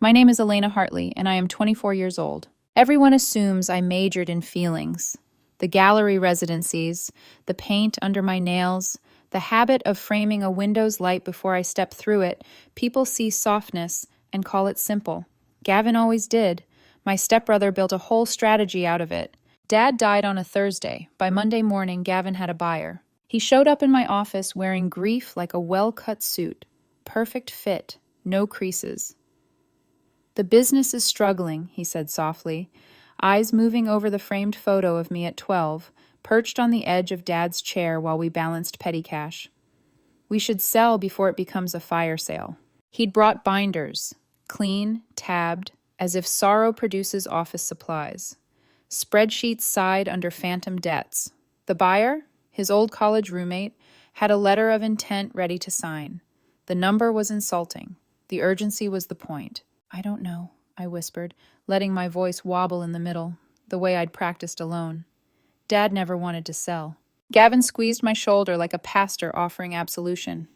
My name is Elena Hartley, and I am 24 years old. Everyone assumes I majored in feelings. The gallery residencies, the paint under my nails, the habit of framing a window's light before I step through it, people see softness and call it simple. Gavin always did. My stepbrother built a whole strategy out of it. Dad died on a Thursday. By Monday morning, Gavin had a buyer. He showed up in my office wearing grief like a well-cut suit. Perfect fit, no creases. "The business is struggling," he said softly, eyes moving over the framed photo of me at 12, perched on the edge of Dad's chair while we balanced petty cash. "We should sell before it becomes a fire sale." He'd brought binders, clean, tabbed, as if sorrow produces office supplies. Spreadsheets sighed under phantom debts. The buyer, his old college roommate, had a letter of intent ready to sign. The number was insulting. The urgency was the point. "I don't know," I whispered, letting my voice wobble in the middle, the way I'd practiced alone. Dad never wanted to sell. Gavin squeezed my shoulder like a pastor offering absolution.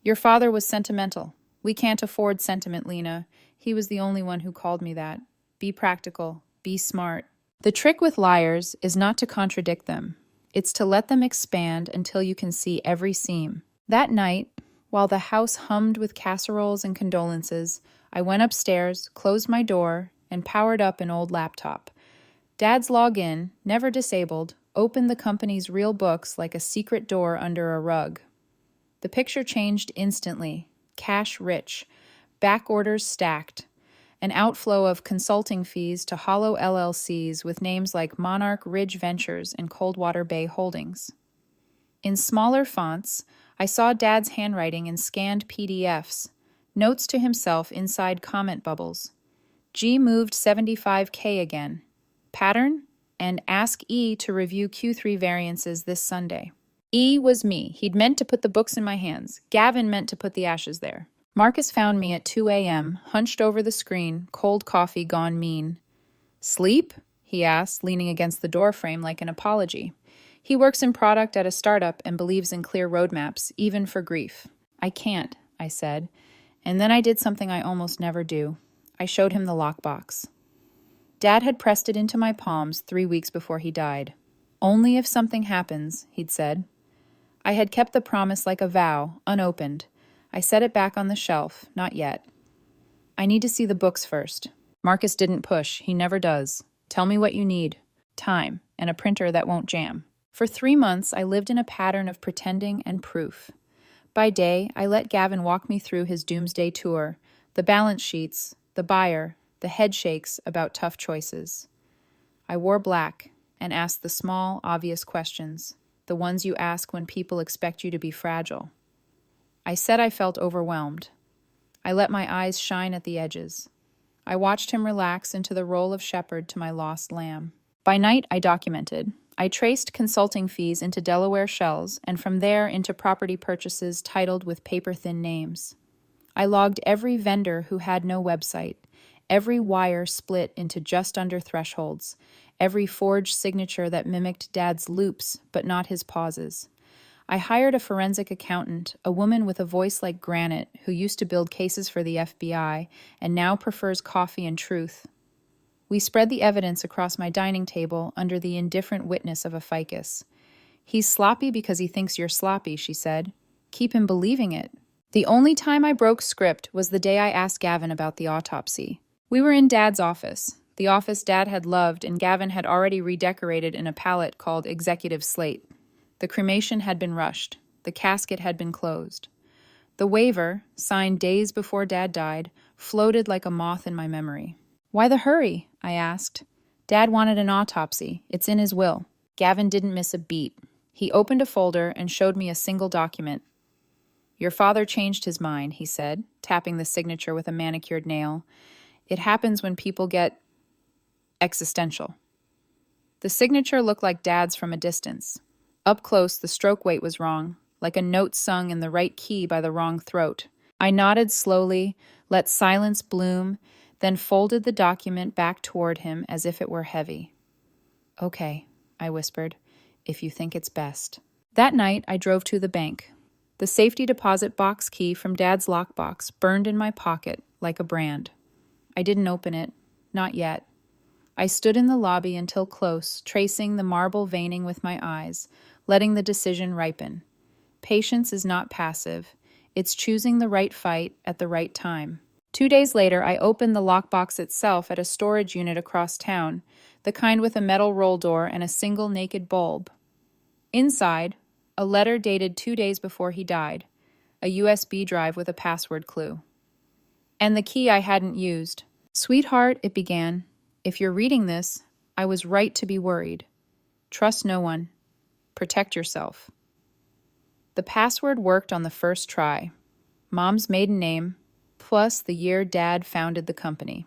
"Your father was sentimental. We can't afford sentiment, Lena. He was the only one who called me that. Be practical. Be smart." The trick with liars is not to contradict them. It's to let them expand until you can see every seam. That night, while the house hummed with casseroles and condolences, I went upstairs, closed my door, and powered up an old laptop. Dad's login, never disabled, opened the company's real books like a secret door under a rug. The picture changed instantly. Cash rich. Back orders stacked. An outflow of consulting fees to hollow LLCs with names like Monarch Ridge Ventures and Coldwater Bay Holdings. In smaller fonts, I saw Dad's handwriting in scanned PDFs, notes to himself inside comment bubbles. G moved 75K again. Pattern? And ask E to review Q3 variances this Sunday. E was me. He'd meant to put the books in my hands. Gavin meant to put the ashes there. Marcus found me at 2 a.m., hunched over the screen, cold coffee gone mean. "Sleep?" he asked, leaning against the doorframe like an apology. He works in product at a startup and believes in clear roadmaps, even for grief. "I can't," I said. And then I did something I almost never do. I showed him the lockbox. Dad had pressed it into my palms 3 weeks before he died. "Only if something happens," he'd said. I had kept the promise like a vow, unopened. I set it back on the shelf, not yet. "I need to see the books first." Marcus didn't push, he never does. "Tell me what you need." Time, and a printer that won't jam. For 3 months, I lived in a pattern of pretending and proof. By day, I let Gavin walk me through his doomsday tour, the balance sheets, the buyer, the head shakes about tough choices. I wore black and asked the small, obvious questions, the ones you ask when people expect you to be fragile. I said I felt overwhelmed. I let my eyes shine at the edges. I watched him relax into the role of shepherd to my lost lamb. By night, I documented. I traced consulting fees into Delaware shells and from there into property purchases titled with paper-thin names. I logged every vendor who had no website, every wire split into just under thresholds, every forged signature that mimicked Dad's loops but not his pauses. I hired a forensic accountant, a woman with a voice like granite who used to build cases for the FBI and now prefers coffee and truth. We spread the evidence across my dining table under the indifferent witness of a ficus. "He's sloppy because he thinks you're sloppy," she said. "Keep him believing it." The only time I broke script was the day I asked Gavin about the autopsy. We were in Dad's office, the office Dad had loved and Gavin had already redecorated in a palette called Executive Slate. The cremation had been rushed. The casket had been closed. The waiver, signed days before Dad died, floated like a moth in my memory. "Why the hurry?" I asked. "Dad wanted an autopsy. It's in his will." Gavin didn't miss a beat. He opened a folder and showed me a single document. "Your father changed his mind," he said, tapping the signature with a manicured nail. "It happens when people get existential." The signature looked like Dad's from a distance. Up close, the stroke weight was wrong, like a note sung in the right key by the wrong throat. I nodded slowly, let silence bloom, then folded the document back toward him as if it were heavy. "Okay," I whispered, "if you think it's best." That night, I drove to the bank. The safety deposit box key from Dad's lockbox burned in my pocket like a brand. I didn't open it. Not yet. I stood in the lobby until close, tracing the marble veining with my eyes, letting the decision ripen. Patience is not passive. It's choosing the right fight at the right time. 2 days later, I opened the lockbox itself at a storage unit across town, the kind with a metal roll door and a single naked bulb. Inside, a letter dated 2 days before he died, a USB drive with a password clue. And the key I hadn't used. "Sweetheart," it began, "if you're reading this, I was right to be worried. Trust no one. Protect yourself." The password worked on the first try. Mom's maiden name, plus the year Dad founded the company.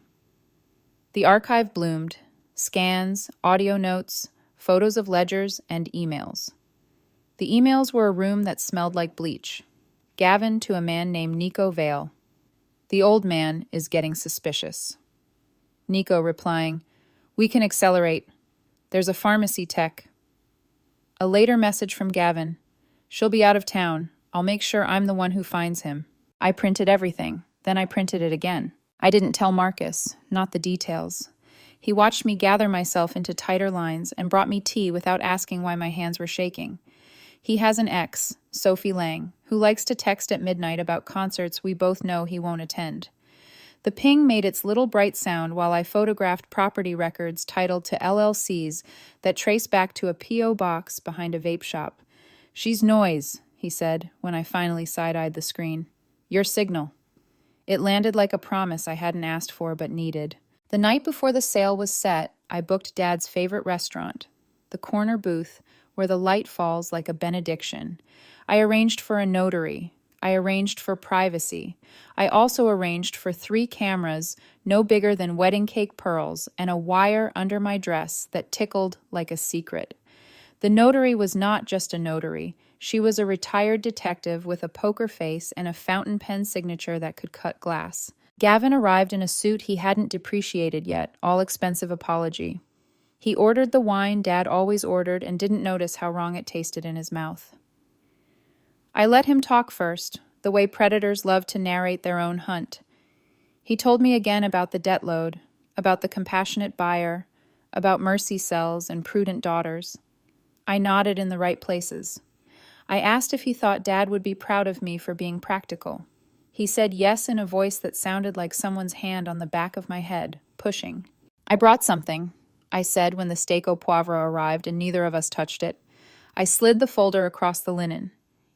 The archive bloomed. Scans, audio notes, photos of ledgers, and emails. The emails were a room that smelled like bleach. Gavin to a man named Nico Vale. "The old man is getting suspicious." Nico replying, "We can accelerate. There's a pharmacy tech." A later message from Gavin. "She'll be out of town. I'll make sure I'm the one who finds him." I printed everything. Then I printed it again. I didn't tell Marcus, not the details. He watched me gather myself into tighter lines and brought me tea without asking why my hands were shaking. He has an ex, Sophie Lang, who likes to text at midnight about concerts we both know he won't attend. The ping made its little bright sound while I photographed property records titled to LLCs that trace back to a P.O. box behind a vape shop. "She's noise," he said when I finally side-eyed the screen. "Your signal." It landed like a promise I hadn't asked for but needed. The night before the sale was set, I booked Dad's favorite restaurant, the corner booth where the light falls like a benediction. I arranged for a notary. I arranged for privacy. I also arranged for 3 cameras, no bigger than wedding cake pearls, and a wire under my dress that tickled like a secret. The notary was not just a notary. She was a retired detective with a poker face and a fountain pen signature that could cut glass. Gavin arrived in a suit he hadn't depreciated yet, all expensive apology. He ordered the wine Dad always ordered and didn't notice how wrong it tasted in his mouth. I let him talk first, the way predators love to narrate their own hunt. He told me again about the debt load, about the compassionate buyer, about mercy cells and prudent daughters. I nodded in the right places. I asked if he thought Dad would be proud of me for being practical. He said yes in a voice that sounded like someone's hand on the back of my head, pushing. "I brought something," I said when the steak au poivre arrived and neither of us touched it. I slid the folder across the linen.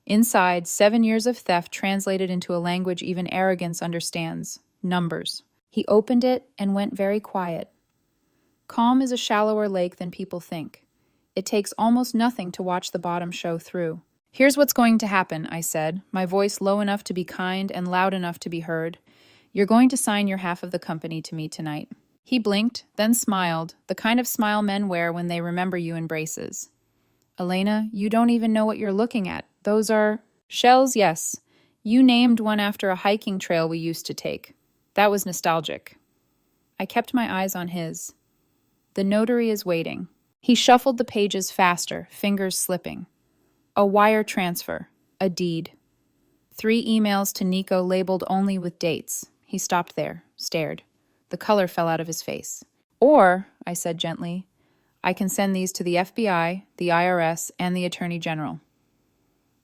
Inside, 7 years of theft translated into a language even arrogance understands. Numbers. He opened it and went very quiet. Calm is a shallower lake than people think. It takes almost nothing to watch the bottom show through. "Here's what's going to happen," I said, my voice low enough to be kind and loud enough to be heard. "You're going to sign your half of the company to me tonight." He blinked, then smiled, the kind of smile men wear when they remember you in braces. "Elena, you don't even know what you're looking at. Those are..." "Shells, yes. You named one after a hiking trail we used to take. That was nostalgic." I kept my eyes on his. "The notary is waiting." He shuffled the pages faster, fingers slipping. A wire transfer. A deed. 3 emails to Nico labeled only with dates. He stopped there, stared. The color fell out of his face. "Or," I said gently, "I can send these to the FBI, the IRS, and the Attorney General."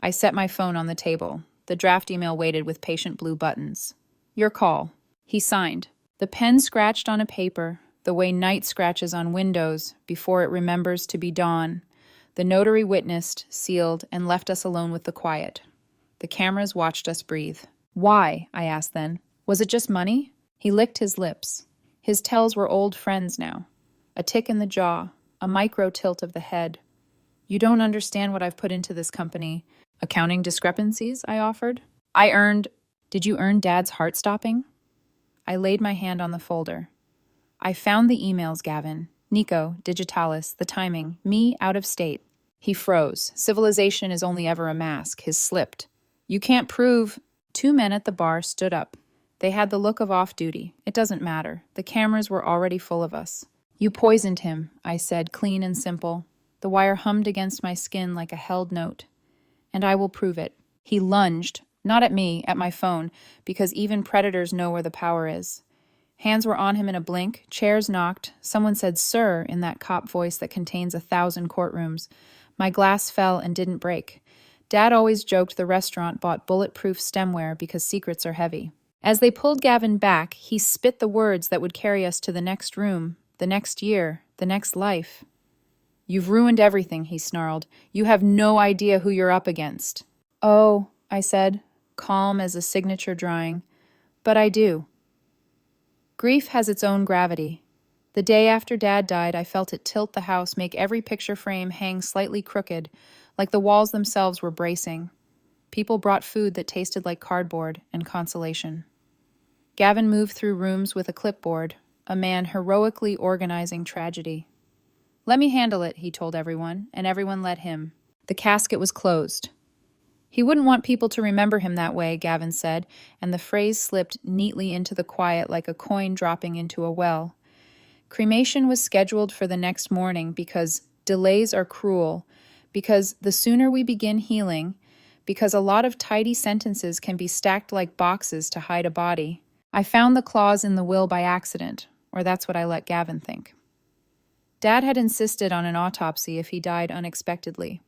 I set my phone on the table. The draft email waited with patient blue buttons. "Your call." He signed. The pen scratched on a paper, the way night scratches on windows before it remembers to be dawn. The notary witnessed, sealed, and left us alone with the quiet. The cameras watched us breathe. "Why?" I asked then. "Was it just money?" He licked his lips. His tells were old friends now. A tick in the jaw, a micro tilt of the head. "You don't understand what I've put into this company." "Accounting discrepancies?" I offered. Did you earn Dad's heart stopping?" I laid my hand on the folder. "I found the emails, Gavin. Nico, digitalis, the timing, me out of state." He froze. Civilization is only ever a mask. His slipped. "You can't prove..." 2 men at the bar stood up. They had the look of off-duty. It doesn't matter. The cameras were already full of us. "You poisoned him," I said, clean and simple. The wire hummed against my skin like a held note. "And I will prove it." He lunged, not at me, at my phone, because even predators know where the power is. Hands were on him in a blink, chairs knocked. Someone said, "Sir," in that cop voice that contains 1,000 courtrooms. My glass fell and didn't break. Dad always joked the restaurant bought bulletproof stemware because secrets are heavy. As they pulled Gavin back, he spit the words that would carry us to the next room, the next year, the next life. "You've ruined everything," he snarled. "You have no idea who you're up against." "Oh," I said, calm as a signature drawing, "but I do." Grief has its own gravity. The day after Dad died, I felt it tilt the house, make every picture frame hang slightly crooked, like the walls themselves were bracing. People brought food that tasted like cardboard and consolation. Gavin moved through rooms with a clipboard, a man heroically organizing tragedy. "Let me handle it," he told everyone, and everyone let him. The casket was closed. He wouldn't want people to remember him that way, Gavin said, and the phrase slipped neatly into the quiet like a coin dropping into a well. Cremation was scheduled for the next morning because delays are cruel, because the sooner we begin healing, because a lot of tidy sentences can be stacked like boxes to hide a body. I found the clause in the will by accident, or that's what I let Gavin think. Dad had insisted on an autopsy if he died unexpectedly.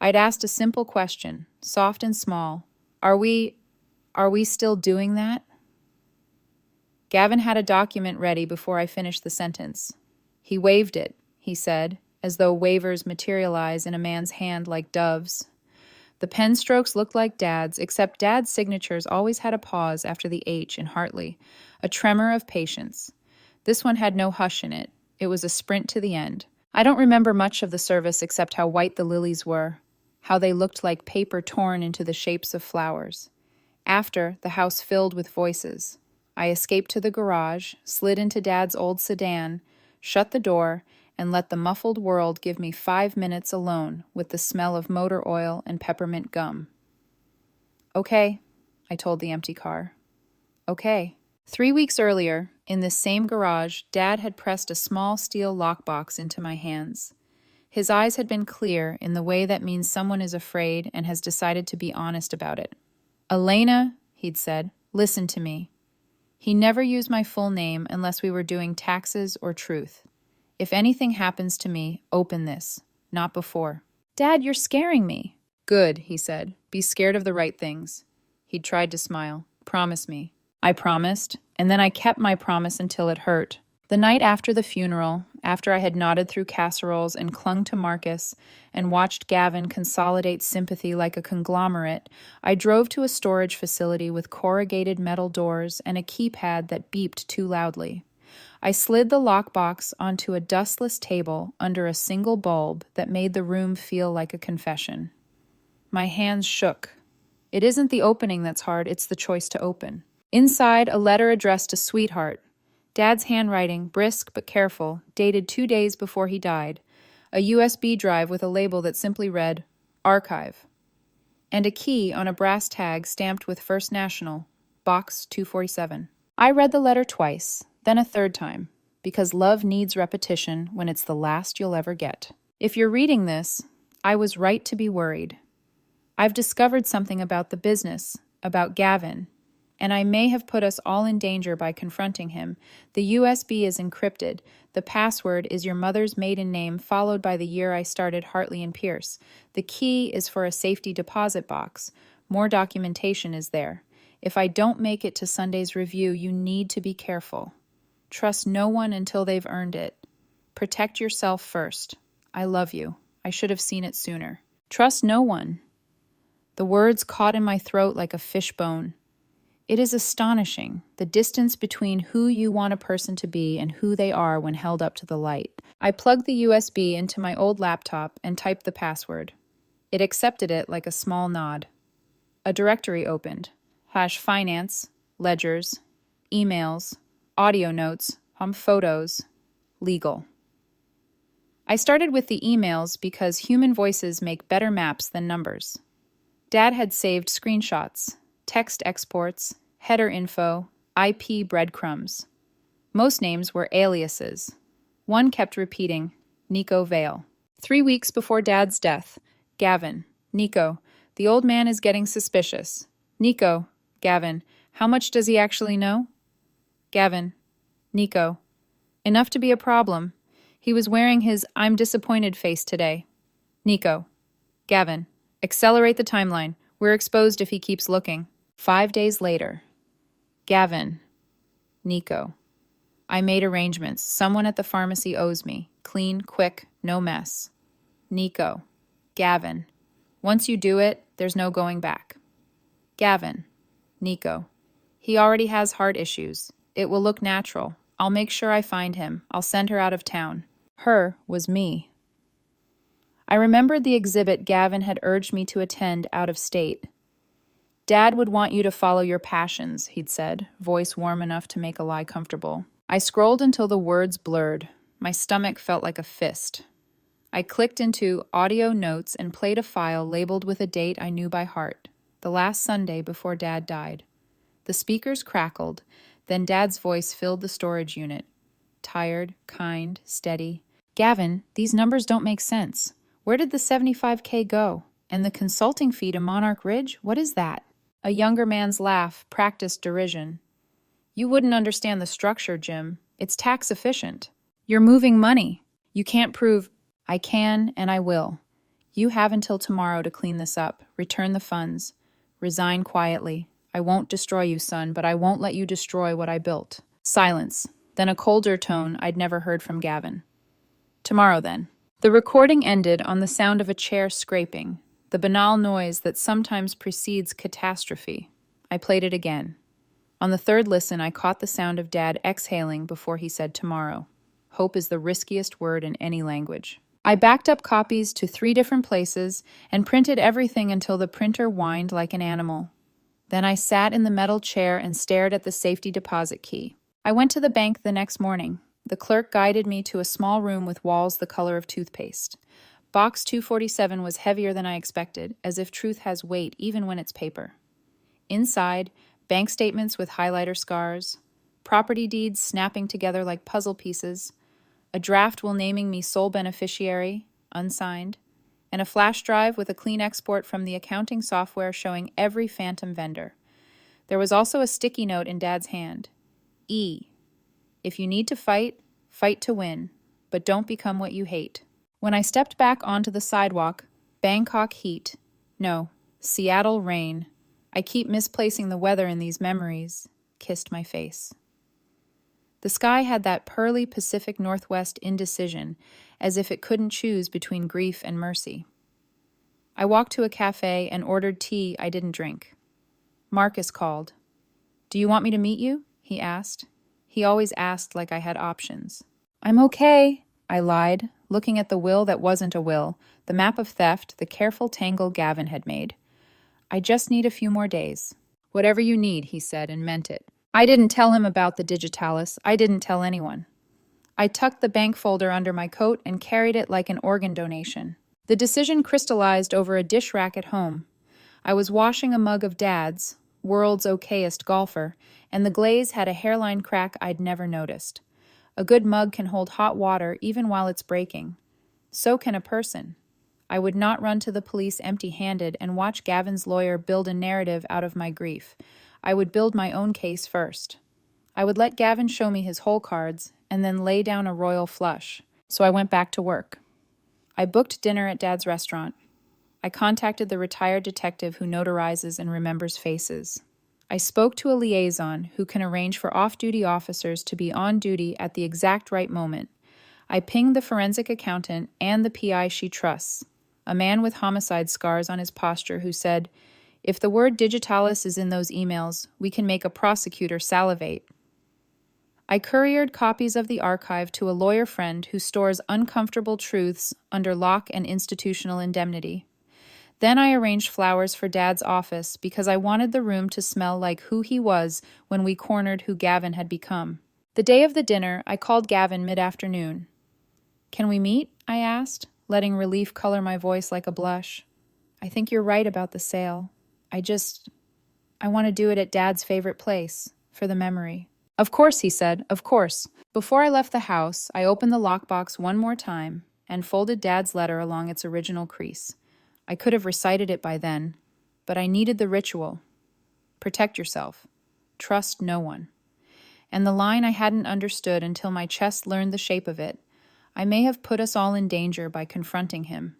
I'd asked a simple question, soft and small. Are we still doing that? Gavin had a document ready before I finished the sentence. He waved it, he said, as though waivers materialize in a man's hand like doves. The pen strokes looked like Dad's, except Dad's signatures always had a pause after the H in Hartley, a tremor of patience. This one had no hush in it. It was a sprint to the end. I don't remember much of the service except how white the lilies were, how they looked like paper torn into the shapes of flowers. After, the house filled with voices. I escaped to the garage, slid into Dad's old sedan, shut the door, and let the muffled world give me 5 minutes alone with the smell of motor oil and peppermint gum. "Okay," I told the empty car. "Okay." 3 weeks earlier, in this same garage, Dad had pressed a small steel lockbox into my hands. His eyes had been clear in the way that means someone is afraid and has decided to be honest about it. "Elena," he'd said, "listen to me." He never used my full name unless we were doing taxes or truth. "If anything happens to me, open this, not before." "Dad, you're scaring me." "Good," he said. "Be scared of the right things." He'd tried to smile. "Promise me." I promised, and then I kept my promise until it hurt. The night after the funeral, after I had nodded through casseroles and clung to Marcus and watched Gavin consolidate sympathy like a conglomerate, I drove to a storage facility with corrugated metal doors and a keypad that beeped too loudly. I slid the lockbox onto a dustless table under a single bulb that made the room feel like a confession. My hands shook. It isn't the opening that's hard, it's the choice to open. Inside, a letter addressed to Sweetheart. Dad's handwriting, brisk but careful, dated 2 days before he died. A USB drive with a label that simply read, Archive. And a key on a brass tag stamped with First National, Box 247. I read the letter twice, then a third time, because love needs repetition when it's the last you'll ever get. If you're reading this, I was right to be worried. I've discovered something about the business, about Gavin, and I may have put us all in danger by confronting him. The USB is encrypted. The password is your mother's maiden name followed by the year I started Hartley and Pierce. The key is for a safety deposit box. More documentation is there. If I don't make it to Sunday's review, you need to be careful. Trust no one until they've earned it. Protect yourself first. I love you. I should have seen it sooner. Trust no one. The words caught in my throat like a fishbone. It is astonishing, the distance between who you want a person to be and who they are when held up to the light. I plugged the USB into my old laptop and typed the password. It accepted it like a small nod. A directory opened. /finance, ledgers, emails, audio notes, photos, legal. I started with the emails because human voices make better maps than numbers. Dad had saved screenshots, text exports, header info, IP breadcrumbs. Most names were aliases. One kept repeating, Nico Vale. 3 weeks before Dad's death, Gavin, Nico, the old man is getting suspicious. Nico, Gavin, how much does he actually know? Gavin, Nico. Enough to be a problem. He was wearing his I'm disappointed face today. Nico. Gavin. Accelerate the timeline. We're exposed if he keeps looking. 5 days later. Gavin. Nico. I made arrangements. Someone at the pharmacy owes me. Clean, quick, no mess. Nico. Gavin. Once you do it, there's no going back. Gavin. Nico. He already has heart issues. It will look natural. I'll make sure I find him. I'll send her out of town. Her was me. I remembered the exhibit Gavin had urged me to attend out of state. Dad would want you to follow your passions, he'd said, voice warm enough to make a lie comfortable. I scrolled until the words blurred. My stomach felt like a fist. I clicked into audio notes and played a file labeled with a date I knew by heart, the last Sunday before Dad died. The speakers crackled, then Dad's voice filled the storage unit. Tired, kind, steady. Gavin, these numbers don't make sense. Where did the $75K go? And the consulting fee to Monarch Ridge? What is that? A younger man's laugh practiced derision. You wouldn't understand the structure, Jim. It's tax efficient. You're moving money. You can't prove. I can and I will. You have until tomorrow to clean this up, return the funds, resign quietly. I won't destroy you, son, but I won't let you destroy what I built. Silence, then a colder tone I'd never heard from Gavin. Tomorrow, then. The recording ended on the sound of a chair scraping, the banal noise that sometimes precedes catastrophe. I played it again. On the third listen, I caught the sound of Dad exhaling before he said tomorrow. Hope is the riskiest word in any language. I backed up copies to 3 different places and printed everything until the printer whined like an animal. Then I sat in the metal chair and stared at the safety deposit key. I went to the bank the next morning. The clerk guided me to a small room with walls the color of toothpaste. Box 247 was heavier than I expected, as if truth has weight even when it's paper. Inside, bank statements with highlighter scars, property deeds snapping together like puzzle pieces, a draft will naming me sole beneficiary, unsigned, and a flash drive with a clean export from the accounting software showing every phantom vendor. There was also a sticky note in Dad's hand. E. If you need to fight, fight to win, but don't become what you hate. When I stepped back onto the sidewalk, Bangkok heat. No, Seattle rain. I keep misplacing the weather in these memories. Kissed my face. The sky had that pearly Pacific Northwest indecision, as if it couldn't choose between grief and mercy. I walked to a cafe and ordered tea I didn't drink. Marcus called. Do you want me to meet you? He asked. He always asked like I had options. I'm okay, I lied, looking at the will that wasn't a will, the map of theft, the careful tangle Gavin had made. I just need a few more days. Whatever you need, he said, and meant it. I didn't tell him about the digitalis. I didn't tell anyone. I tucked the bank folder under my coat and carried it like an organ donation. The decision crystallized over a dish rack at home. I was washing a mug of Dad's, world's okayest golfer, and the glaze had a hairline crack I'd never noticed. A good mug can hold hot water even while it's breaking. So can a person. I would not run to the police empty-handed and watch Gavin's lawyer build a narrative out of my grief. I would build my own case first. I would let Gavin show me his hole cards and then lay down a royal flush. So I went back to work. I booked dinner at Dad's restaurant. I contacted the retired detective who notarizes and remembers faces. I spoke to a liaison who can arrange for off-duty officers to be on duty at the exact right moment. I pinged the forensic accountant and the PI she trusts, a man with homicide scars on his posture who said, if the word digitalis is in those emails, we can make a prosecutor salivate. I couriered copies of the archive to a lawyer friend who stores uncomfortable truths under lock and institutional indemnity. Then I arranged flowers for Dad's office because I wanted the room to smell like who he was when we cornered who Gavin had become. The day of the dinner, I called Gavin mid-afternoon. Can we meet? I asked, letting relief color my voice like a blush. I think you're right about the sale. I want to do it at Dad's favorite place, for the memory. Of course, he said, of course. Before I left the house, I opened the lockbox one more time and folded Dad's letter along its original crease. I could have recited it by then, but I needed the ritual. Protect yourself. Trust no one. And the line I hadn't understood until my chest learned the shape of it. I may have put us all in danger by confronting him.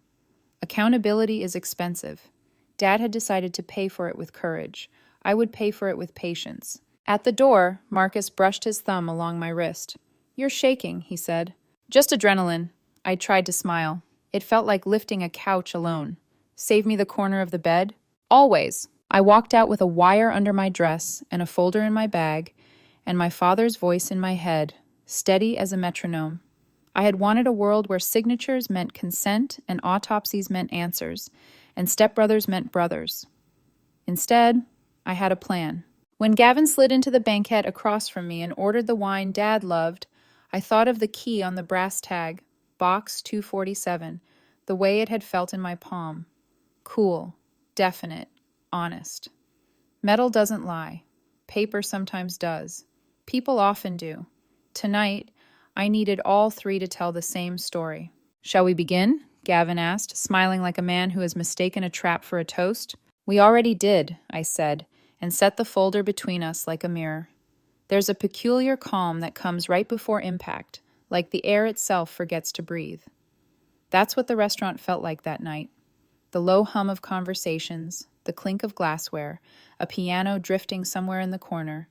Accountability is expensive. Dad had decided to pay for it with courage. I would pay for it with patience. At the door, Marcus brushed his thumb along my wrist. "You're shaking," he said. "Just adrenaline." I tried to smile. It felt like lifting a couch alone. "Save me the corner of the bed?" "Always." I walked out with a wire under my dress and a folder in my bag, and my father's voice in my head, steady as a metronome. I had wanted a world where signatures meant consent and autopsies meant answers, and stepbrothers meant brothers. Instead, I had a plan. When Gavin slid into the banquette across from me and ordered the wine Dad loved, I thought of the key on the brass tag, Box 247, the way it had felt in my palm. Cool, definite, honest. Metal doesn't lie. Paper sometimes does. People often do. Tonight, I needed all three to tell the same story. "Shall we begin?" Gavin asked, smiling like a man who has mistaken a trap for a toast. "We already did," I said, and set the folder between us like a mirror. There's a peculiar calm that comes right before impact, like the air itself forgets to breathe. That's what the restaurant felt like that night. The low hum of conversations, the clink of glassware, a piano drifting somewhere in the corner,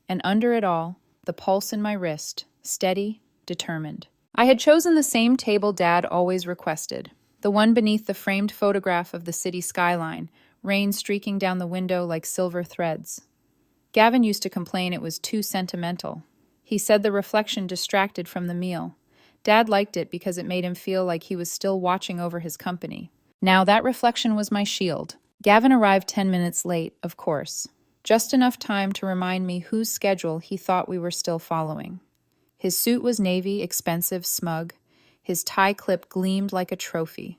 and under it all, the pulse in my wrist, steady, determined. I had chosen the same table Dad always requested, the one beneath the framed photograph of the city skyline, rain streaking down the window like silver threads. Gavin used to complain it was too sentimental. He said the reflection distracted from the meal. Dad liked it because it made him feel like he was still watching over his company. Now that reflection was my shield. Gavin arrived 10 minutes late, of course. Just enough time to remind me whose schedule he thought we were still following. His suit was navy, expensive, smug. His tie clip gleamed like a trophy.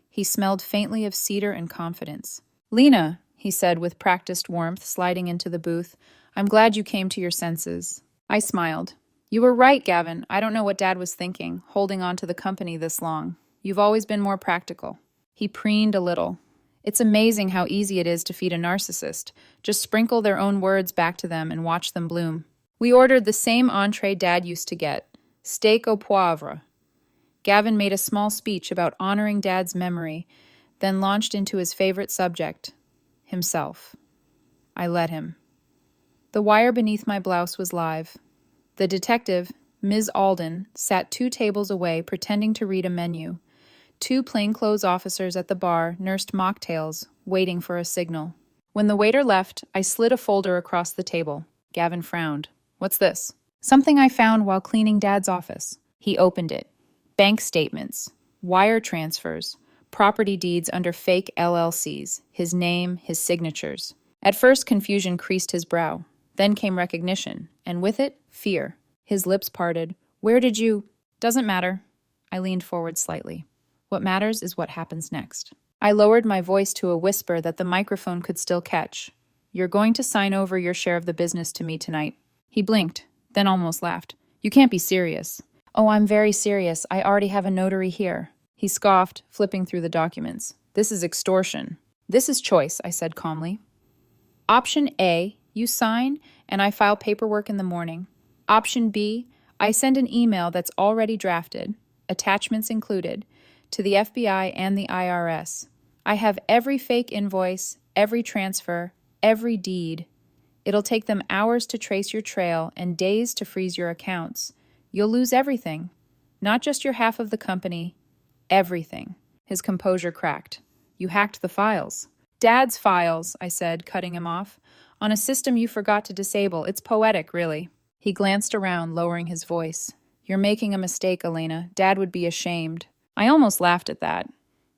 He smelled faintly of cedar and confidence. "Lena," he said with practiced warmth, sliding into the booth, "I'm glad you came to your senses." I smiled. "You were right, Gavin. I don't know what Dad was thinking, holding on to the company this long. You've always been more practical." He preened a little. "It's amazing how easy it is to feed a narcissist. Just sprinkle their own words back to them and watch them bloom." We ordered the same entree Dad used to get, steak au poivre. Gavin made a small speech about honoring Dad's memory, then launched into his favorite subject, himself. I let him. The wire beneath my blouse was live. The detective, Ms. Alden, sat 2 tables away pretending to read a menu. 2 plainclothes officers at the bar nursed mocktails, waiting for a signal. When the waiter left, I slid a folder across the table. Gavin frowned. "What's this?" "Something I found while cleaning Dad's office." He opened it. Bank statements, wire transfers, property deeds under fake LLCs, his name, his signatures. At first, confusion creased his brow. Then came recognition, and with it, fear. His lips parted. "Where did you—" "Doesn't matter." I leaned forward slightly. "What matters is what happens next." I lowered my voice to a whisper that the microphone could still catch. "You're going to sign over your share of the business to me tonight." He blinked, then almost laughed. "You can't be serious." "Oh, I'm very serious. I already have a notary here." He scoffed, flipping through the documents. "This is extortion." "This is choice," I said calmly. Option A, you sign, and I file paperwork in the morning. Option B, I send an email that's already drafted, attachments included, to the FBI and the IRS. I have every fake invoice, every transfer, every deed. It'll take them hours to trace your trail and days to freeze your accounts. You'll lose everything. Not just your half of the company. Everything. His composure cracked. "You hacked the files." "Dad's files," I said, cutting him off. "On a system you forgot to disable. It's poetic, really." He glanced around, lowering his voice. "You're making a mistake, Elena. Dad would be ashamed." I almost laughed at that.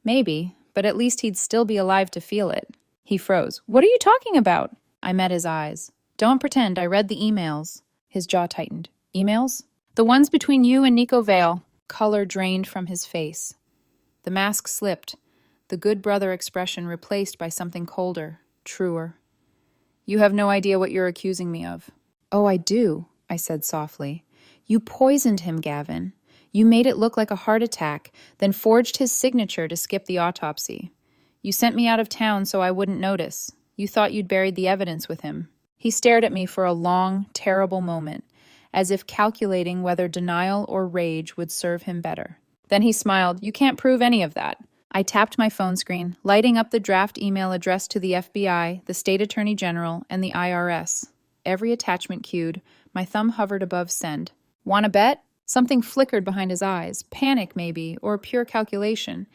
Maybe, but at least he'd still be alive to feel it. He froze. "What are you talking about?" I met his eyes. "Don't pretend I read the emails." His jaw tightened. "Emails?" "The ones between you and Nico Vale." Color drained from his face. The mask slipped, the good brother expression replaced by something colder, truer. "You have no idea what you're accusing me of." "Oh, I do," I said softly. "You poisoned him, Gavin. You made it look like a heart attack, then forged his signature to skip the autopsy. You sent me out of town so I wouldn't notice. You thought you'd buried the evidence with him." He stared at me for a long, terrible moment. as if calculating whether denial or rage would serve him better. Then he smiled. "You can't prove any of that." I tapped my phone screen, lighting up the draft email addressed to the FBI, the State Attorney General, and the IRS. Every attachment queued. My thumb hovered above send. "Want to bet?" Something flickered behind his eyes. Panic, maybe, or pure calculation.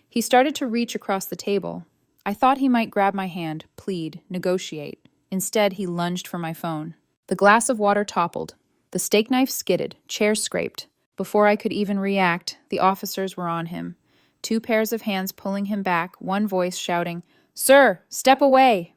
He started to reach across the table. I thought he might grab my hand, plead, negotiate. Instead, he lunged for my phone. The glass of water toppled. The steak knife skidded. Chairs scraped. Before I could even react, the officers were on him. 2 pairs of hands pulling him back, one voice shouting, "Sir, step away!"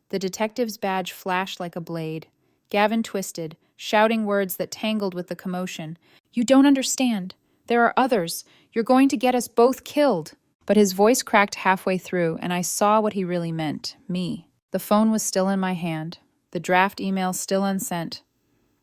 The detective's badge flashed like a blade. Gavin twisted, shouting words that tangled with the commotion. "You don't understand. There are others. You're going to get us both killed." But his voice cracked halfway through, and I saw what he really meant, me. The phone was still in my hand, the draft email still unsent.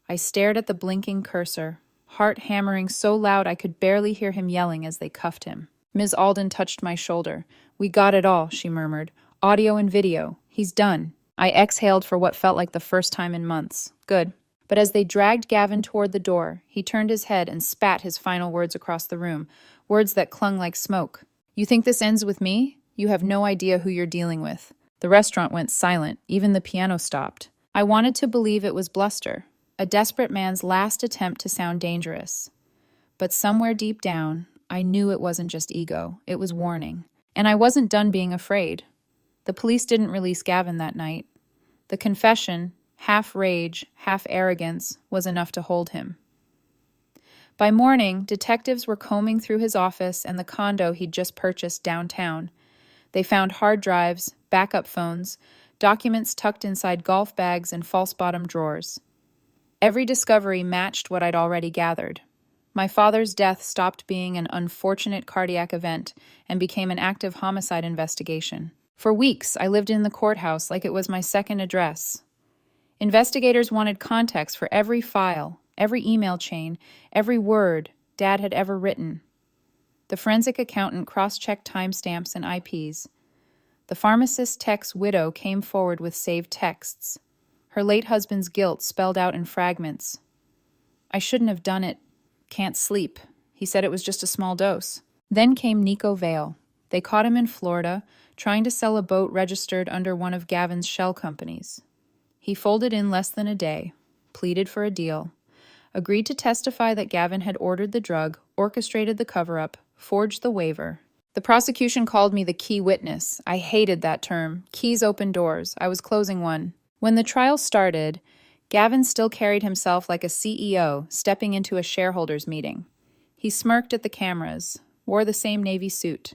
I stared at the blinking cursor, heart hammering so loud I could barely hear him yelling as they cuffed him. Ms. Alden touched my shoulder. "We got it all," she murmured. "Audio and video. He's done." I exhaled for what felt like the first time in months. Good. But as they dragged Gavin toward the door, he turned his head and spat his final words across the room, words that clung like smoke. "You think this ends with me? You have no idea who you're dealing with." The restaurant went silent. Even the piano stopped. I wanted to believe it was bluster, a desperate man's last attempt to sound dangerous. But somewhere deep down, I knew it wasn't just ego. It was warning. And I wasn't done being afraid. The police didn't release Gavin that night. The confession, half rage, half arrogance, was enough to hold him. By morning, detectives were combing through his office and the condo he'd just purchased downtown. They found hard drives, backup phones, documents tucked inside golf bags and false-bottom drawers. Every discovery matched what I'd already gathered. My father's death stopped being an unfortunate cardiac event and became an active homicide investigation. For weeks, I lived in the courthouse like it was my second address. Investigators wanted context for every file, every email chain, every word Dad had ever written. The forensic accountant cross-checked timestamps and IPs. The pharmacist tech's widow came forward with saved texts. Her late husband's guilt spelled out in fragments. "I shouldn't have done it. Can't sleep. He said it was just a small dose." Then came Nico Vale. They caught him in Florida, trying to sell a boat registered under one of Gavin's shell companies. He folded in less than a day, pleaded for a deal, agreed to testify that Gavin had ordered the drug, orchestrated the cover-up, forged the waiver. The prosecution called me the key witness. I hated that term. Keys open doors. I was closing one. When the trial started, Gavin still carried himself like a CEO stepping into a shareholders meeting. He smirked at the cameras, wore the same navy suit.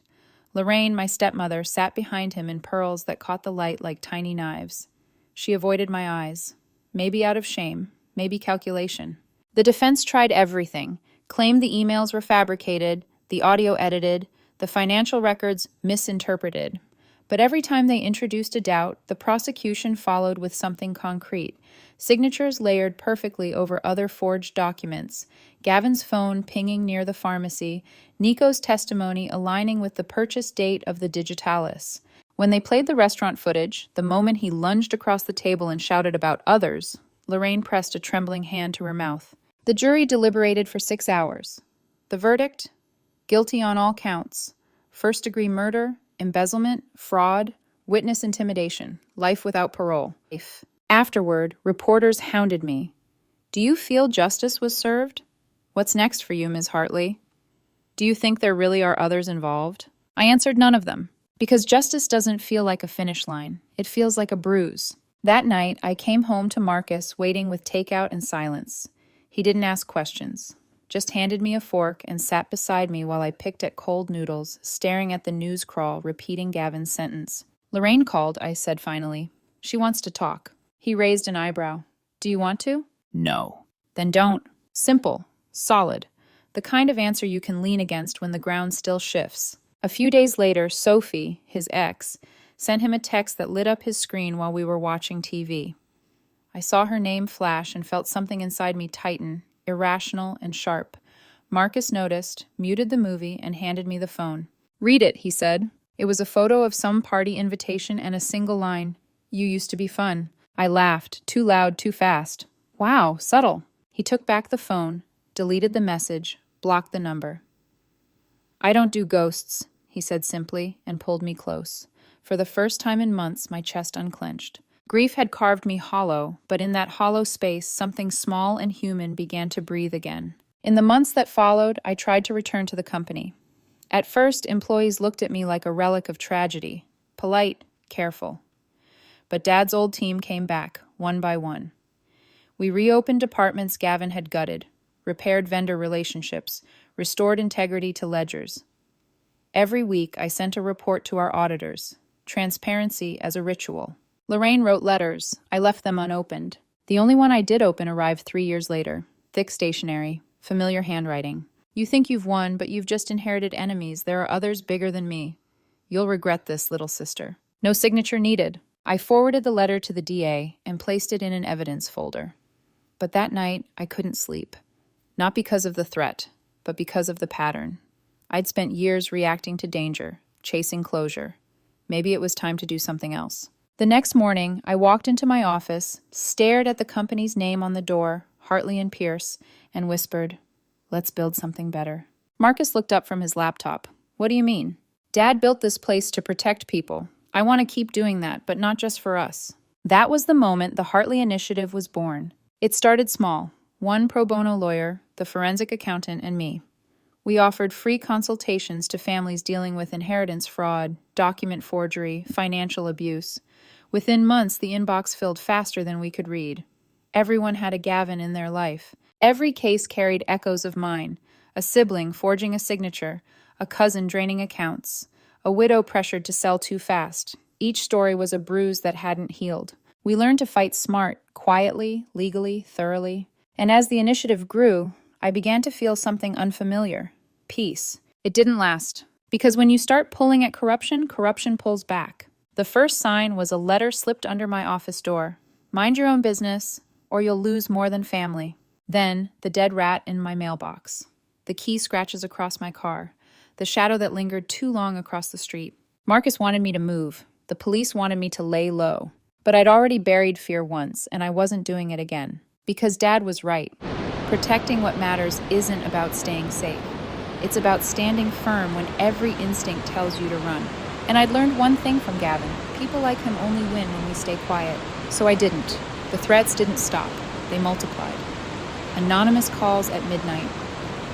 Lorraine, my stepmother, sat behind him in pearls that caught the light like tiny knives. She avoided my eyes, maybe out of shame, maybe calculation. The defense tried everything, claimed the emails were fabricated, the audio edited, the financial records misinterpreted. But every time they introduced a doubt, the prosecution followed with something concrete. Signatures layered perfectly over other forged documents, Gavin's phone pinging near the pharmacy, Nico's testimony aligning with the purchase date of the digitalis. When they played the restaurant footage, the moment he lunged across the table and shouted about others, Lorraine pressed a trembling hand to her mouth. The jury deliberated for 6 hours. The verdict? Guilty on all counts. First-degree murder, embezzlement, fraud, witness intimidation, life without parole. Afterward, reporters hounded me. "Do you feel justice was served? What's next for you, Ms. Hartley? Do you think there really are others involved?" I answered none of them, because justice doesn't feel like a finish line. It feels like a bruise. That night, I came home to Marcus waiting with takeout and silence. He didn't ask questions, just handed me a fork and sat beside me while I picked at cold noodles, staring at the news crawl, repeating Gavin's sentence. "Lorraine called," I said finally. "She wants to talk." He raised an eyebrow. "Do you want to?" "No." "Then don't." Simple. Solid. The kind of answer you can lean against when the ground still shifts. A few days later, Sophie, his ex, sent him a text that lit up his screen while we were watching TV. I saw her name flash and felt something inside me tighten, irrational and sharp. Marcus noticed, muted the movie, and handed me the phone. "Read it," he said. It was a photo of some party invitation and a single line, "You used to be fun." I laughed, too loud, too fast. "Wow, subtle." He He took back the phone, deleted the message, blocked the number. "I don't do ghosts," he said simply, and pulled me close. For the first time in months, my chest unclenched. Grief had carved me hollow, but in that hollow space, something small and human began to breathe again. In the months that followed, I tried to return to the company. At first, employees looked at me like a relic of tragedy, polite, careful. But Dad's old team came back, one by one. We reopened departments Gavin had gutted, repaired vendor relationships, restored integrity to ledgers. Every week, I sent a report to our auditors, transparency as a ritual. Lorraine wrote letters. I left them unopened. The only one I did open arrived 3 years later. Thick stationery, familiar handwriting. "You think you've won, but you've just inherited enemies. There are others bigger than me. You'll regret this, little sister." No signature needed. I forwarded the letter to the DA and placed it in an evidence folder. But that night, I couldn't sleep. Not because of the threat, but because of the pattern. I'd spent years reacting to danger, chasing closure. Maybe it was time to do something else. The next morning, I walked into my office, stared at the company's name on the door, Hartley and Pierce, and whispered, "Let's build something better." Marcus looked up from his laptop. "What do you mean?" "Dad built this place to protect people. I want to keep doing that, but not just for us." That was the moment the Hartley Initiative was born. It started small. One pro bono lawyer, the forensic accountant, and me. We offered free consultations to families dealing with inheritance fraud, document forgery, financial abuse. Within months, the inbox filled faster than we could read. Everyone had a Gavin in their life. Every case carried echoes of mine: a sibling forging a signature, a cousin draining accounts, a widow pressured to sell too fast. Each story was a bruise that hadn't healed. We learned to fight smart, quietly, legally, thoroughly. And as the initiative grew, I began to feel something unfamiliar: peace. It didn't last. Because when you start pulling at corruption, corruption pulls back. The first sign was a letter slipped under my office door. "Mind your own business, or you'll lose more than family." Then, the dead rat in my mailbox. The key scratches across my car. The shadow that lingered too long across the street. Marcus wanted me to move. The police wanted me to lay low. But I'd already buried fear once, and I wasn't doing it again. Because Dad was right. Protecting what matters isn't about staying safe. It's about standing firm when every instinct tells you to run. And I'd learned one thing from Gavin: people like him only win when we stay quiet. So I didn't. The threats didn't stop. They multiplied. Anonymous calls at midnight.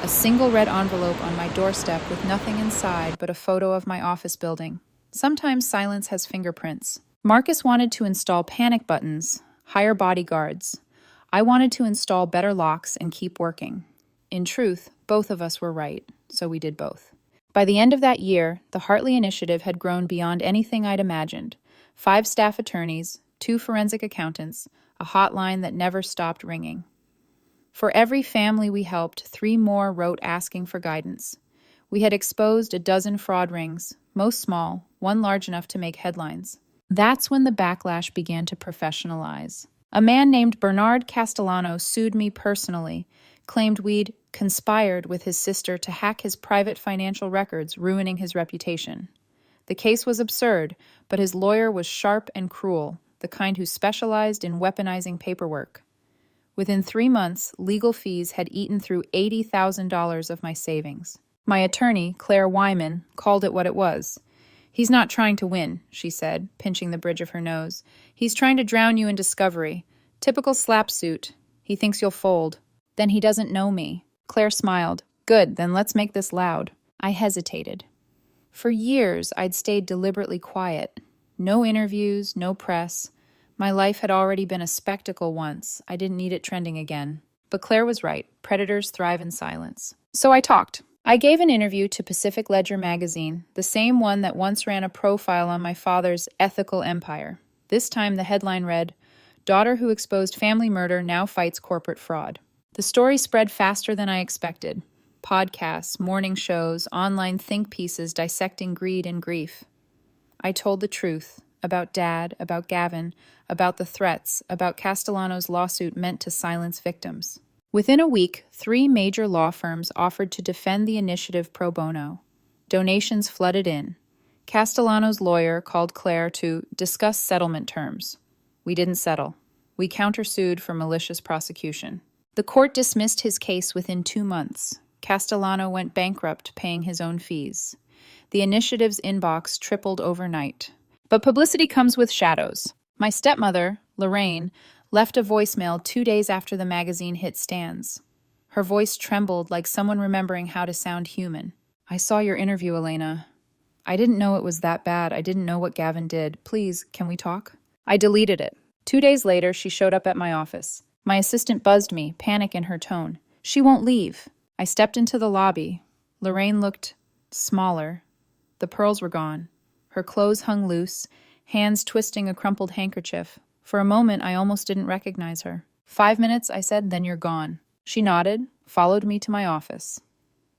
A single red envelope on my doorstep with nothing inside but a photo of my office building. Sometimes silence has fingerprints. Marcus wanted to install panic buttons, hire bodyguards. I wanted to install better locks and keep working. In truth, both of us were right, so we did both. By the end of that year, the Hartley Initiative had grown beyond anything I'd imagined. 5 staff attorneys, 2 forensic accountants, a hotline that never stopped ringing. For every family we helped, 3 more wrote asking for guidance. We had exposed a dozen fraud rings, most small, one large enough to make headlines. That's when the backlash began to professionalize. A man named Bernard Castellano sued me personally, claimed we'd conspired with his sister to hack his private financial records, ruining his reputation. The case was absurd, but his lawyer was sharp and cruel, the kind who specialized in weaponizing paperwork. Within 3 months, legal fees had eaten through $80,000 of my savings. My attorney, Claire Wyman, called it what it was. "He's not trying to win," she said, pinching the bridge of her nose. "He's trying to drown you in discovery. Typical slap suit. He thinks you'll fold. Then he doesn't know me." Claire smiled. "Good, then let's make this loud." I hesitated. For years, I'd stayed deliberately quiet. No interviews, no press. My life had already been a spectacle once. I didn't need it trending again. But Claire was right. Predators thrive in silence. So I talked. I gave an interview to Pacific Ledger magazine, the same one that once ran a profile on my father's ethical empire. This time the headline read, "Daughter who exposed family murder now fights corporate fraud." The story spread faster than I expected. Podcasts, morning shows, online think pieces dissecting greed and grief. I told the truth about Dad, about Gavin, about the threats, about Castellano's lawsuit meant to silence victims. Within a week, 3 major law firms offered to defend the initiative pro bono. Donations flooded in. Castellano's lawyer called Claire to discuss settlement terms. We didn't settle. We countersued for malicious prosecution. The court dismissed his case within 2 months. Castellano went bankrupt, paying his own fees. The initiative's inbox tripled overnight. But publicity comes with shadows. My stepmother, Lorraine, left a voicemail 2 days after the magazine hit stands. Her voice trembled like someone remembering how to sound human. "I saw your interview, Elena. I didn't know it was that bad. I didn't know what Gavin did. Please, can we talk?" I deleted it. 2 days later, she showed up at my office. My assistant buzzed me, panic in her tone. "She won't leave." I stepped into the lobby. Lorraine looked smaller. The pearls were gone. Her clothes hung loose, hands twisting a crumpled handkerchief. For a moment, I almost didn't recognize her. "5 minutes," I said, "then you're gone." She nodded, followed me to my office.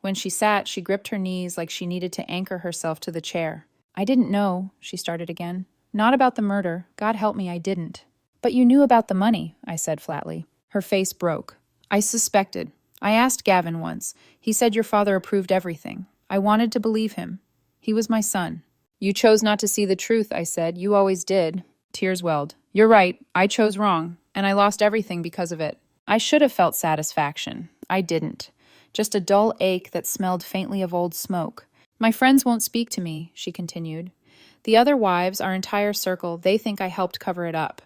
When she sat, she gripped her knees like she needed to anchor herself to the chair. "I didn't know," she started again. "Not about the murder. God help me, I didn't." "But you knew about the money," I said flatly. Her face broke. "I suspected. I asked Gavin once. He said your father approved everything. I wanted to believe him. He was my son." "You chose not to see the truth," I said. "You always did." Tears welled. "You're right. I chose wrong, and I lost everything because of it. I should have felt satisfaction. I didn't. Just a dull ache that smelled faintly of old smoke. My friends won't speak to me," she continued. "The other wives, our entire circle, they think I helped cover it up.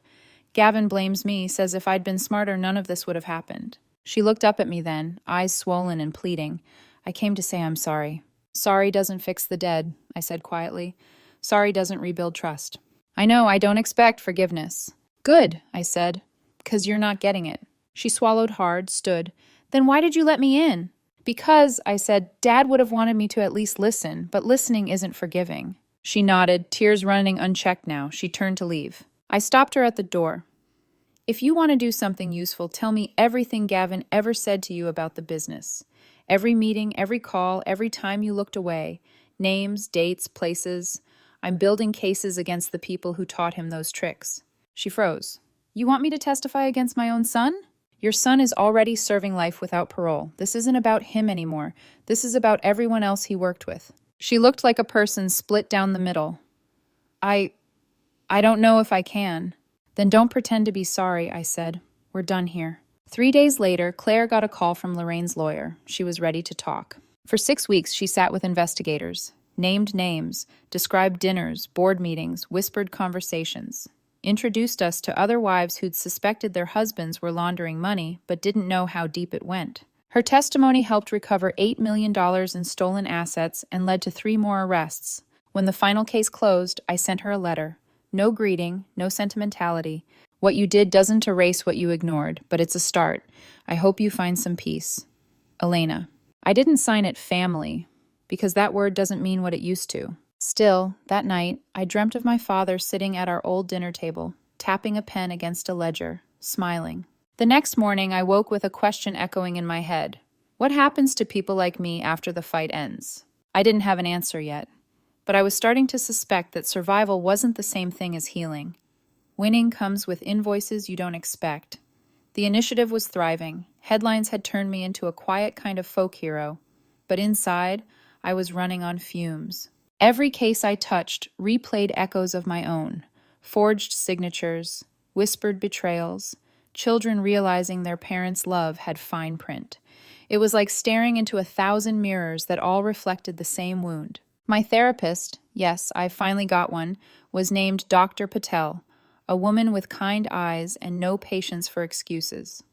Gavin blames me, says if I'd been smarter, none of this would have happened." She looked up at me then, eyes swollen and pleading. "I came to say I'm sorry." "Sorry doesn't fix the dead," I said quietly. "Sorry doesn't rebuild trust." "I know, I don't expect forgiveness." "Good," I said, "'cause you're not getting it." She swallowed hard, stood. "Then why did you let me in?" "Because," I said, "Dad would have wanted me to at least listen, but listening isn't forgiving." She nodded, tears running unchecked now. She turned to leave. I stopped her at the door. "If you want to do something useful, tell me everything Gavin ever said to you about the business. Every meeting, every call, every time you looked away. Names, dates, places. I'm building cases against the people who taught him those tricks." She froze. "You want me to testify against my own son?" "Your son is already serving life without parole. This isn't about him anymore. This is about everyone else he worked with." She looked like a person split down the middle. I don't know if I can." "Then don't pretend to be sorry," I said. "We're done here." 3 days later, Claire got a call from Lorraine's lawyer. She was ready to talk. For 6 weeks, she sat with investigators, named names, described dinners, board meetings, whispered conversations, introduced us to other wives who'd suspected their husbands were laundering money but didn't know how deep it went. Her testimony helped recover $8 million in stolen assets and led to 3 more arrests. When the final case closed, I sent her a letter. No greeting, no sentimentality. "What you did doesn't erase what you ignored, but it's a start. I hope you find some peace. Elena." I didn't sign it family, because that word doesn't mean what it used to. Still, that night, I dreamt of my father sitting at our old dinner table, tapping a pen against a ledger, smiling. The next morning, I woke with a question echoing in my head. What happens to people like me after the fight ends? I didn't have an answer yet, but I was starting to suspect that survival wasn't the same thing as healing. Winning comes with invoices you don't expect. The initiative was thriving. Headlines had turned me into a quiet kind of folk hero, but inside, I was running on fumes. Every case I touched replayed echoes of my own, forged signatures, whispered betrayals, children realizing their parents' love had fine print. It was like staring into 1,000 mirrors that all reflected the same wound. My therapist, yes, I finally got one, was named Dr. Patel, a woman with kind eyes and no patience for excuses.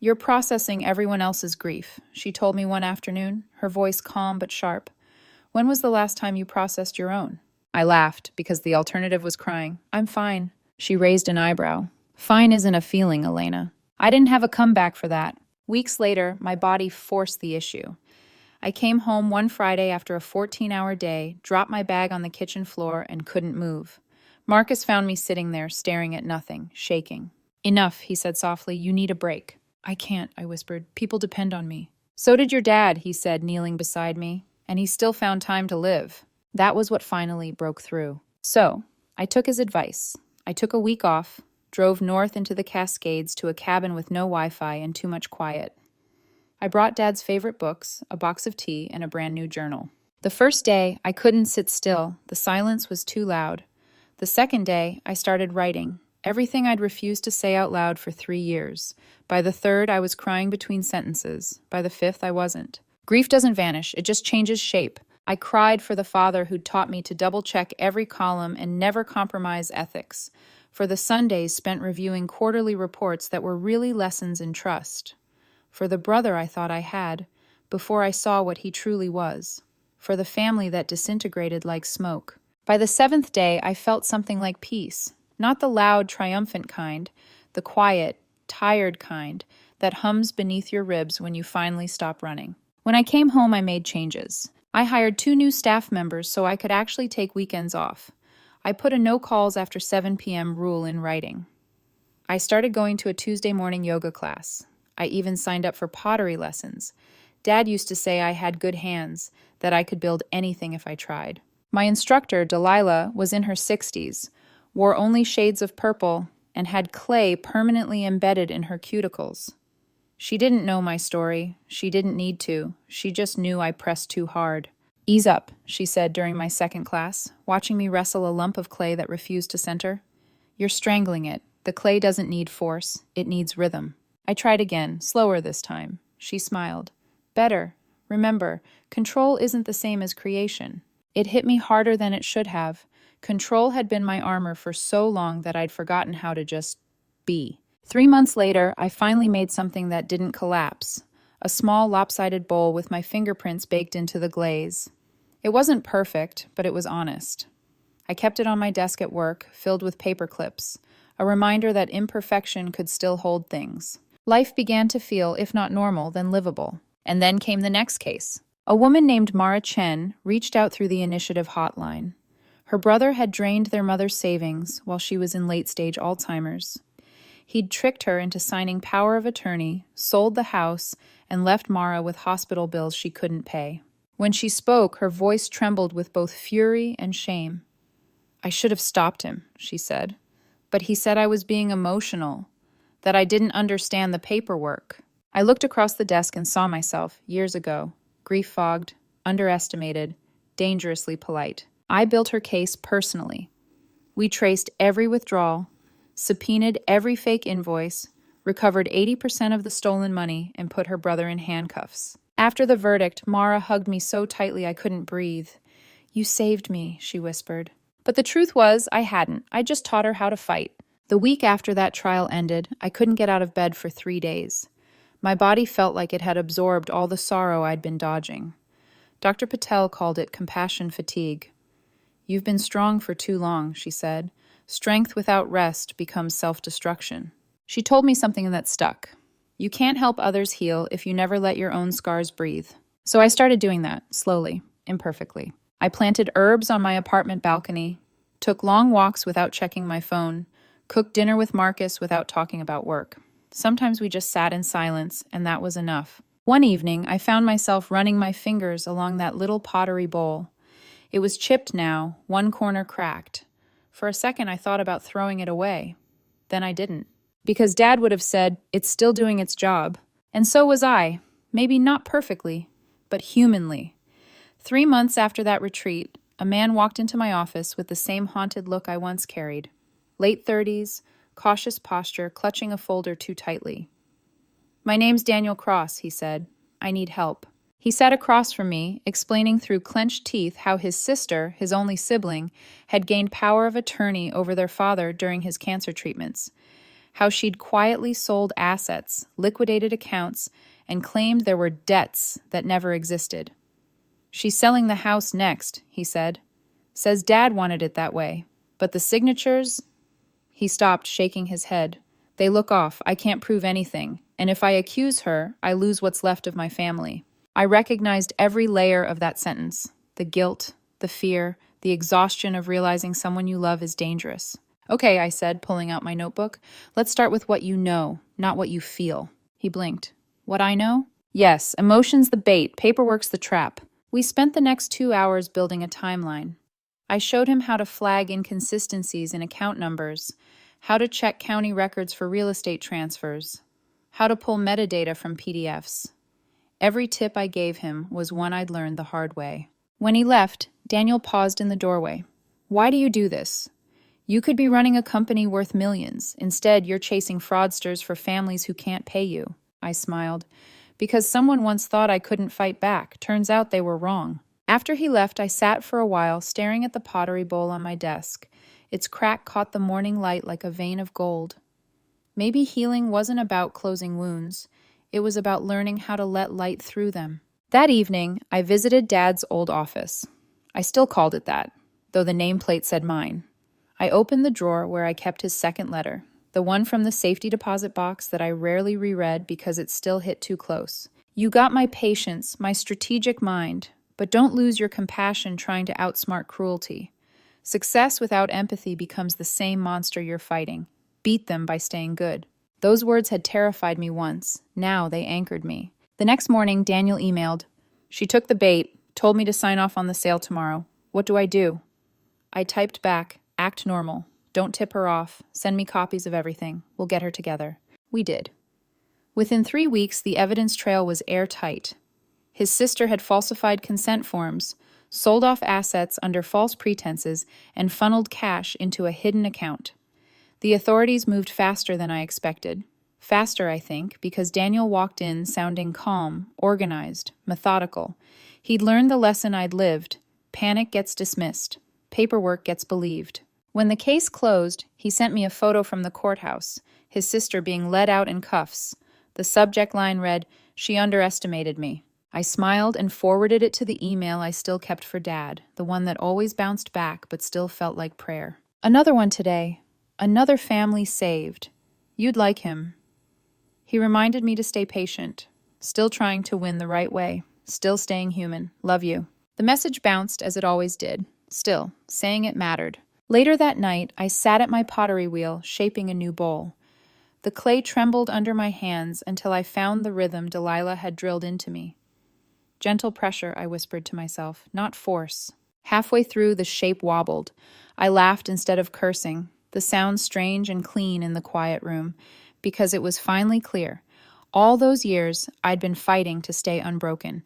"You're processing everyone else's grief," she told me one afternoon, her voice calm but sharp. "When was the last time you processed your own?" I laughed because the alternative was crying. "I'm fine." She raised an eyebrow. "Fine isn't a feeling, Elena." I didn't have a comeback for that. Weeks later, my body forced the issue. I came home one Friday after a 14-hour day, dropped my bag on the kitchen floor, and couldn't move. Marcus found me sitting there, staring at nothing, shaking. "Enough," he said softly. "You need a break." "I can't," I whispered. "People depend on me." "So did your dad," he said, kneeling beside me. "And he still found time to live." That was what finally broke through. So, I took his advice. I took a week off, drove north into the Cascades to a cabin with no Wi-Fi and too much quiet. I brought Dad's favorite books, a box of tea, and a brand new journal. The first day, I couldn't sit still. The silence was too loud. The second day, I started writing. Everything I'd refused to say out loud for 3 years. By the third, I was crying between sentences. By the fifth, I wasn't. Grief doesn't vanish, it just changes shape. I cried for the father who'd taught me to double-check every column and never compromise ethics. For the Sundays spent reviewing quarterly reports that were really lessons in trust. For the brother I thought I had, before I saw what he truly was. For the family that disintegrated like smoke. By the seventh day, I felt something like peace. Not the loud, triumphant kind, the quiet, tired kind that hums beneath your ribs when you finally stop running. When I came home, I made changes. I hired 2 new staff members so I could actually take weekends off. I put a no calls after 7 p.m. rule in writing. I started going to a Tuesday morning yoga class. I even signed up for pottery lessons. Dad used to say I had good hands, that I could build anything if I tried. My instructor, Delilah, was in her 60s, wore only shades of purple, and had clay permanently embedded in her cuticles. She didn't know my story. She didn't need to. She just knew I pressed too hard. "Ease up," she said during my second class, watching me wrestle a lump of clay that refused to center. "You're strangling it. The clay doesn't need force. It needs rhythm." I tried again, slower this time. She smiled. "Better. Remember, control isn't the same as creation." It hit me harder than it should have. Control had been my armor for so long that I'd forgotten how to just be. 3 months later, I finally made something that didn't collapse. A small lopsided bowl with my fingerprints baked into the glaze. It wasn't perfect, but it was honest. I kept it on my desk at work, filled with paper clips, a reminder that imperfection could still hold things. Life began to feel, if not normal, then livable. And then came the next case. A woman named Mara Chen reached out through the initiative hotline. Her brother had drained their mother's savings while she was in late-stage Alzheimer's. He'd tricked her into signing power of attorney, sold the house, and left Mara with hospital bills she couldn't pay. When she spoke, her voice trembled with both fury and shame. "I should have stopped him," she said. "But he said I was being emotional, that I didn't understand the paperwork." I looked across the desk and saw myself, years ago, grief-fogged, underestimated, dangerously polite. I built her case personally. We traced every withdrawal, subpoenaed every fake invoice, recovered 80% of the stolen money, and put her brother in handcuffs. After the verdict, Mara hugged me so tightly I couldn't breathe. "You saved me," she whispered. But the truth was, I hadn't. I just taught her how to fight. The week after that trial ended, I couldn't get out of bed for 3 days. My body felt like it had absorbed all the sorrow I'd been dodging. Dr. Patel called it compassion fatigue. "You've been strong for too long," she said. "Strength without rest becomes self-destruction." She told me something that stuck. You can't help others heal if you never let your own scars breathe. So I started doing that, slowly, imperfectly. I planted herbs on my apartment balcony, took long walks without checking my phone, cooked dinner with Marcus without talking about work. Sometimes we just sat in silence, and that was enough. One evening, I found myself running my fingers along that little pottery bowl. It was chipped now, one corner cracked. For a second, I thought about throwing it away. Then I didn't. Because Dad would have said, "It's still doing its job." And so was I. Maybe not perfectly, but humanly. 3 months after that retreat, a man walked into my office with the same haunted look I once carried. Late 30s, cautious posture, clutching a folder too tightly. "My name's Daniel Cross," he said. "I need help." He sat across from me, explaining through clenched teeth how his sister, his only sibling, had gained power of attorney over their father during his cancer treatments. How she'd quietly sold assets, liquidated accounts, and claimed there were debts that never existed. "She's selling the house next," he said. "Says Dad wanted it that way. But the signatures—" He stopped, shaking his head. "They look off. I can't prove anything. And if I accuse her, I lose what's left of my family." I recognized every layer of that sentence. The guilt, the fear, the exhaustion of realizing someone you love is dangerous. "Okay," I said, pulling out my notebook. "Let's start with what you know, not what you feel." He blinked. "What I know?" "Yes, emotion's the bait, paperwork's the trap." We spent the next 2 hours building a timeline. I showed him how to flag inconsistencies in account numbers, how to check county records for real estate transfers, how to pull metadata from PDFs. Every tip I gave him was one I'd learned the hard way. When he left, Daniel paused in the doorway. "Why do you do this?" You could be running a company worth millions. Instead, you're chasing fraudsters for families who can't pay you. I smiled. Because someone once thought I couldn't fight back. Turns out they were wrong. After he left, I sat for a while, staring at the pottery bowl on my desk. Its crack caught the morning light like a vein of gold. Maybe healing wasn't about closing wounds. It was about learning how to let light through them. That evening, I visited Dad's old office. I still called it that, though the nameplate said mine. I opened the drawer where I kept his second letter, the one from the safety deposit box that I rarely reread because it still hit too close. You got my patience, my strategic mind, but don't lose your compassion trying to outsmart cruelty. Success without empathy becomes the same monster you're fighting. Beat them by staying good. Those words had terrified me once. Now they anchored me. The next morning, Daniel emailed. She took the bait, told me to sign off on the sale tomorrow. What do I do? I typed back, act normal. Don't tip her off. Send me copies of everything. We'll get her together. We did. Within 3 weeks, the evidence trail was airtight. His sister had falsified consent forms, sold off assets under false pretenses, and funneled cash into a hidden account. The authorities moved faster than I expected. Faster, I think, because Daniel walked in sounding calm, organized, methodical. He'd learned the lesson I'd lived. Panic gets dismissed. Paperwork gets believed. When the case closed, he sent me a photo from the courthouse, his sister being led out in cuffs. The subject line read, "She underestimated me." I smiled and forwarded it to the email I still kept for Dad, the one that always bounced back but still felt like prayer. Another one today. Another family saved. You'd like him. He reminded me to stay patient, still trying to win the right way, still staying human. Love you. The message bounced as it always did. Still, saying it mattered. Later that night, I sat at my pottery wheel, shaping a new bowl. The clay trembled under my hands until I found the rhythm Delilah had drilled into me. Gentle pressure, I whispered to myself, not force. Halfway through, the shape wobbled. I laughed instead of cursing, the sound strange and clean in the quiet room, because it was finally clear. All those years, I'd been fighting to stay unbroken.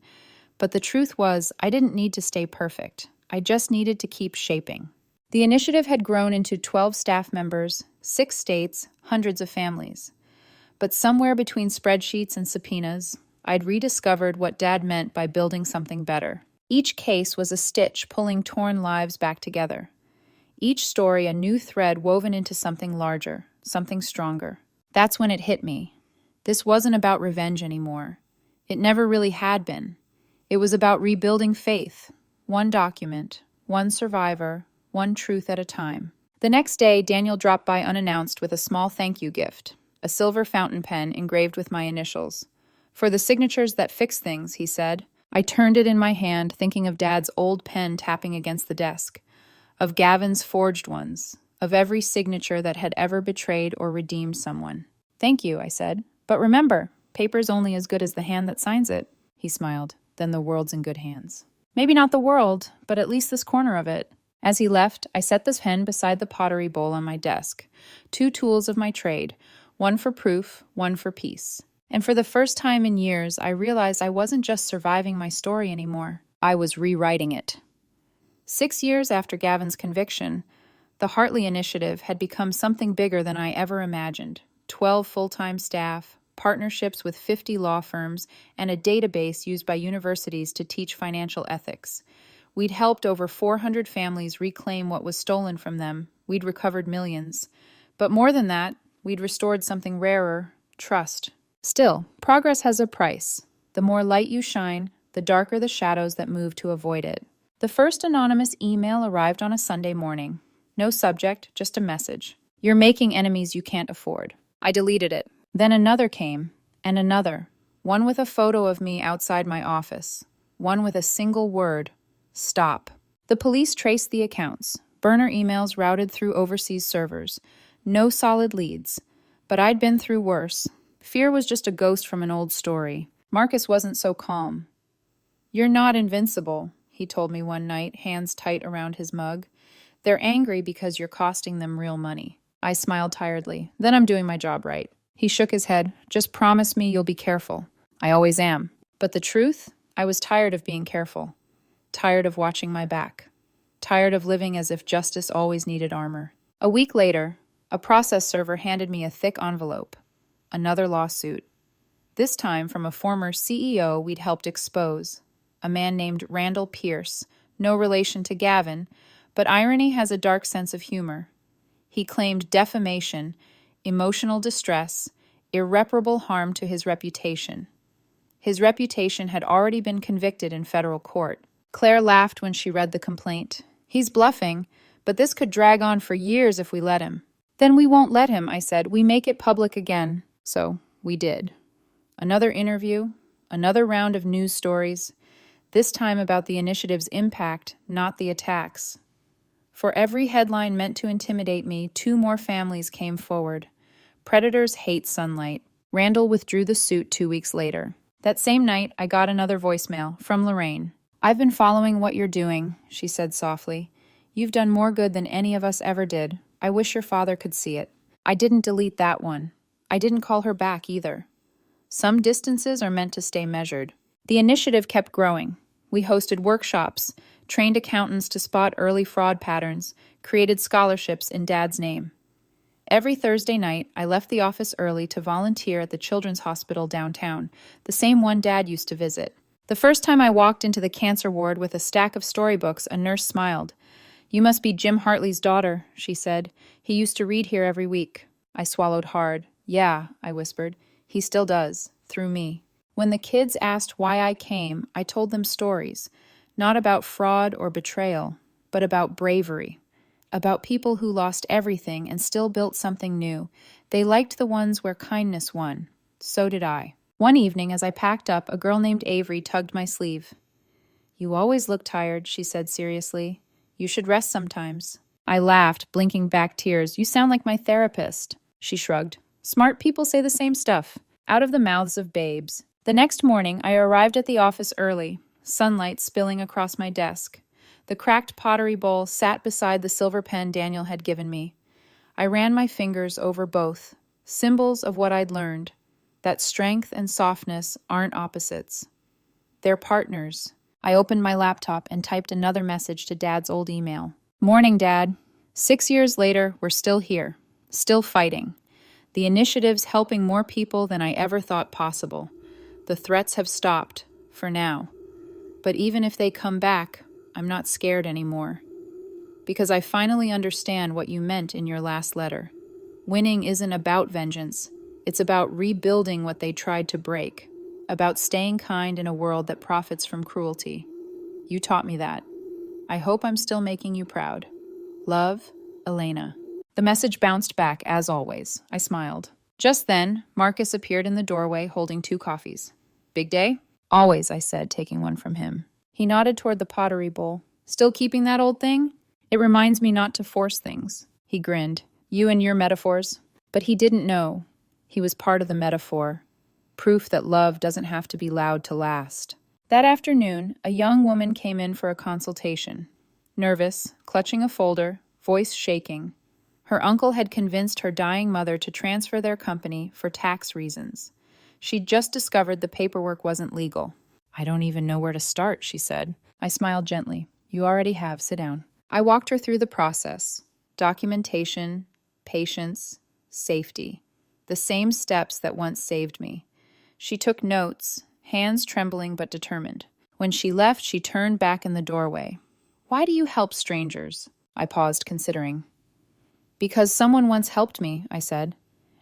But the truth was, I didn't need to stay perfect. I just needed to keep shaping. The initiative had grown into 12 staff members, 6 states, hundreds of families. But somewhere between spreadsheets and subpoenas, I'd rediscovered what Dad meant by building something better. Each case was a stitch pulling torn lives back together. Each story a new thread woven into something larger, something stronger. That's when it hit me. This wasn't about revenge anymore. It never really had been. It was about rebuilding faith. One document, one survivor, one truth at a time. The next day, Daniel dropped by unannounced with a small thank you gift, a silver fountain pen engraved with my initials. For the signatures that fix things, he said. I turned it in my hand, thinking of Dad's old pen tapping against the desk, of Gavin's forged ones, of every signature that had ever betrayed or redeemed someone. Thank you, I said. But remember, paper's only as good as the hand that signs it. He smiled. Then the world's in good hands. Maybe not the world, but at least this corner of it. As he left, I set this pen beside the pottery bowl on my desk. 2 tools of my trade, one for proof, one for peace. And for the first time in years, I realized I wasn't just surviving my story anymore. I was rewriting it. 6 years after Gavin's conviction, the Hartley Initiative had become something bigger than I ever imagined. 12 full-time staff, partnerships with 50 law firms, and a database used by universities to teach financial ethics. We'd helped over 400 families reclaim what was stolen from them. We'd recovered millions. But more than that, we'd restored something rarer, trust. Still, progress has a price. The more light you shine, the darker the shadows that move to avoid it. The first anonymous email arrived on a Sunday morning. No subject, just a message. You're making enemies you can't afford. I deleted it. Then another came, and another. One with a photo of me outside my office. One with a single word. Stop. The police traced the accounts. Burner emails routed through overseas servers. No solid leads. But I'd been through worse. Fear was just a ghost from an old story. Marcus wasn't so calm. You're not invincible, he told me one night, hands tight around his mug. They're angry because you're costing them real money. I smiled tiredly. Then I'm doing my job right. He shook his head. Just promise me you'll be careful. I always am. But the truth? I was tired of being careful. Tired of watching my back. Tired of living as if justice always needed armor. A week later, a process server handed me a thick envelope. Another lawsuit. This time from a former CEO we'd helped expose, a man named Randall Pierce, no relation to Gavin, but irony has a dark sense of humor. He claimed defamation, emotional distress, irreparable harm to his reputation. His reputation had already been convicted in federal court. Claire laughed when she read the complaint. He's bluffing, but this could drag on for years if we let him. Then we won't let him, I said. We make it public again. So we did. Another interview, another round of news stories, this time about the initiative's impact, not the attacks. For every headline meant to intimidate me, 2 more families came forward. Predators hate sunlight. Randall withdrew the suit 2 weeks later. That same night, I got another voicemail from Lorraine. I've been following what you're doing, she said softly. You've done more good than any of us ever did. I wish your father could see it. I didn't delete that one. I didn't call her back either. Some distances are meant to stay measured. The initiative kept growing. We hosted workshops, trained accountants to spot early fraud patterns, created scholarships in Dad's name. Every Thursday night, I left the office early to volunteer at the Children's Hospital downtown, the same one Dad used to visit. The first time I walked into the cancer ward with a stack of storybooks, a nurse smiled. You must be Jim Hartley's daughter, she said. He used to read here every week. I swallowed hard. Yeah, I whispered. He still does, through me. When the kids asked why I came, I told them stories, not about fraud or betrayal, but about bravery. About people who lost everything and still built something new. They liked the ones where kindness won. So did I. One evening, as I packed up, a girl named Avery tugged my sleeve. You always look tired, she said seriously. You should rest sometimes. I laughed, blinking back tears. You sound like my therapist. She shrugged. Smart people say the same stuff, out of the mouths of babes. The next morning, I arrived at the office early, sunlight spilling across my desk. The cracked pottery bowl sat beside the silver pen Daniel had given me. I ran my fingers over both, symbols of what I'd learned, that strength and softness aren't opposites. They're partners. I opened my laptop and typed another message to Dad's old email. Morning, Dad. 6 years later, we're still here, still fighting. The initiative's helping more people than I ever thought possible. The threats have stopped, for now. But even if they come back, I'm not scared anymore. Because I finally understand what you meant in your last letter. Winning isn't about vengeance. It's about rebuilding what they tried to break. About staying kind in a world that profits from cruelty. You taught me that. I hope I'm still making you proud. Love, Elena. The message bounced back, as always. I smiled. Just then, Marcus appeared in the doorway holding 2 coffees. Big day? Always, I said, taking one from him. He nodded toward the pottery bowl. Still keeping that old thing? It reminds me not to force things. He grinned. You and your metaphors. But he didn't know. He was part of the metaphor. Proof that love doesn't have to be loud to last. That afternoon, a young woman came in for a consultation. Nervous, clutching a folder, voice shaking. Her uncle had convinced her dying mother to transfer their company for tax reasons. She'd just discovered the paperwork wasn't legal. I don't even know where to start, she said. I smiled gently. You already have. Sit down. I walked her through the process. Documentation, patience, safety. The same steps that once saved me. She took notes, hands trembling but determined. When she left, she turned back in the doorway. Why do you help strangers? I paused, considering. Because someone once helped me, I said.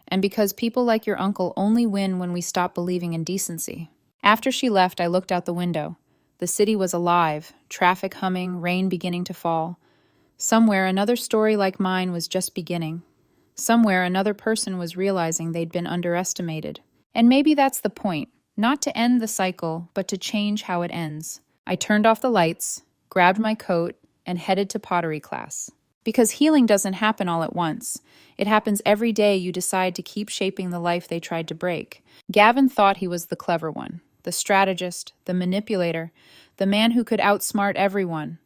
And because people like your uncle only win when we stop believing in decency. After she left, I looked out the window. The city was alive, traffic humming, rain beginning to fall. Somewhere, another story like mine was just beginning. Somewhere, another person was realizing they'd been underestimated. And maybe that's the point, not to end the cycle, but to change how it ends. I turned off the lights, grabbed my coat, and headed to pottery class. Because healing doesn't happen all at once. It happens every day you decide to keep shaping the life they tried to break. Gavin thought he was the clever one, the strategist, the manipulator, the man who could outsmart everyone.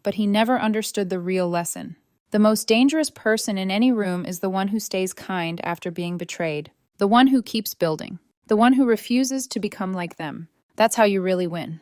But he never understood the real lesson. The most dangerous person in any room is the one who stays kind after being betrayed. The one who keeps building. The one who refuses to become like them. That's how you really win.